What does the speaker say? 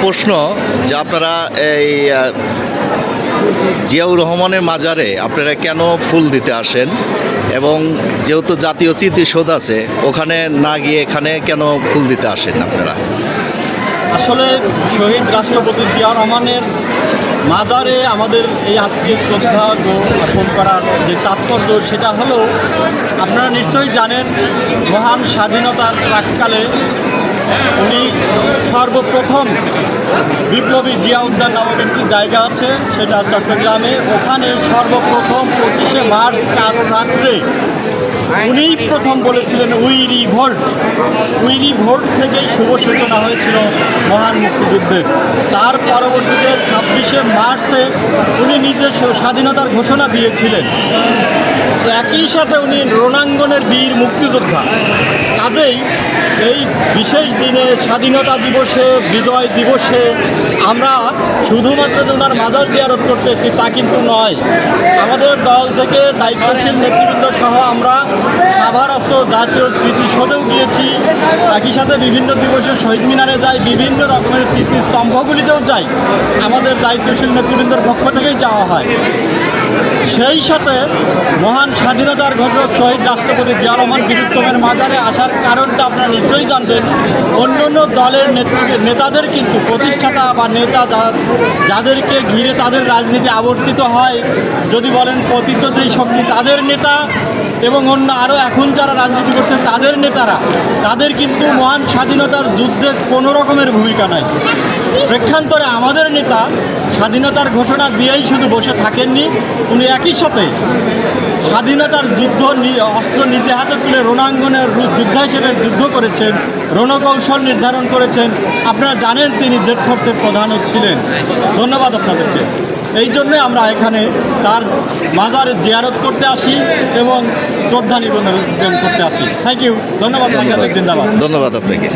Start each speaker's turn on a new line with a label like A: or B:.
A: প্রশ্ন যে আপনারা এই জিয়াউর রহমানের মাজারে আপনারা কেন ফুল দিতে আসেন, এবং যেহেতু জাতীয় স্মৃতিসৌধ আছে ওখানে না গিয়ে এখানে কেন ফুল দিতে আসেন আপনারা?
B: আসলে শহীদ রাষ্ট্রপতি জিয়াউর রহমানের মাজারে আমাদের এই আজকে শ্রদ্ধা অর্পণ করার যে তাৎপর্য সেটা হলো, আপনারা নিশ্চয়ই জানেন মহান স্বাধীনতার প্রাককালে উনি সর্বপ্রথম বিপ্লবী জিয়া উদ্যান নামক একটি জায়গা আছে, সেটা চট্টগ্রামে। ওখানে সর্বপ্রথম 25শে মার্চ কালো রাত্রে উনিই প্রথম বলেছিলেন উই রিভোল্ট থেকেই শুভ সূচনা হয়েছিল মহান মুক্তিযুদ্ধের। তার পরবর্তীতে 26শে মার্চে উনি নিজে স্বাধীনতার ঘোষণা দিয়েছিলেন। একই সাথে উনি রণাঙ্গনের বীর মুক্তিযোদ্ধা। কাজেই এই বিশেষ দিনে স্বাধীনতা দিবসে, বিজয় দিবসে আমরা শুধুমাত্র যে ওনার মাজার জিয়ারত করতে এসেছি তা কিন্তু নয়। আমাদের দল থেকে দায়িত্বশীল নেতৃবৃন্দ সহ আমরা সাভারস্থ জাতীয় স্মৃতিসৌধেও গিয়েছি, একই সাথে বিভিন্ন দিবসে শহীদ মিনারে যাই, বিভিন্ন রকমের স্মৃতিস্তম্ভগুলিতেও যাই, আমাদের দায়িত্বশীল নেতৃবৃন্দের পক্ষ থেকেই যাওয়া হয়। সেই সাথে মহান স্বাধীনতার ঘোষক শহীদ রাষ্ট্রপতি জিয়াউর রহমান বীরুত্তমের মাজারে আসার কারণটা আপনারা নিশ্চয়ই জানবেন। অন্য অন্য দলের নেতাদের কিন্তু প্রতিষ্ঠাতা বা নেতা যাদেরকে ঘিরে তাদের রাজনীতি আবর্তিত হয়, যদি বলেন পতিত যেই শক্তি তাদের নেতা এবং অন্য আরও এখন যারা রাজনীতি করছে তাদের নেতারা, তাদের কিন্তু মহান স্বাধীনতার যুদ্ধে কোনো রকমের ভূমিকা নাই। প্রেক্ষান্তরে আমাদের নেতা স্বাধীনতার ঘোষণা দিয়েই শুধু বসে থাকেননি, উনি একই সাথে স্বাধীনতার যুদ্ধ অস্ত্র নিজে হাতে তুলে রণাঙ্গনের যোদ্ধা হিসেবে যুদ্ধ করেছেন, রণকৌশল নির্ধারণ করেছেন। আপনারা জানেন তিনি জেড ফোর্সের প্রধানও ছিলেন। ধন্যবাদ আপনাদেরকে। এই জন্যে আমরা এখানে তার মাজারে জিয়ারত করতে আসি এবং শ্রদ্ধা নিবেদন করতে আসি। থ্যাংক ইউ, ধন্যবাদ। জিন্দাবাদ।
A: ধন্যবাদ আপনাকে।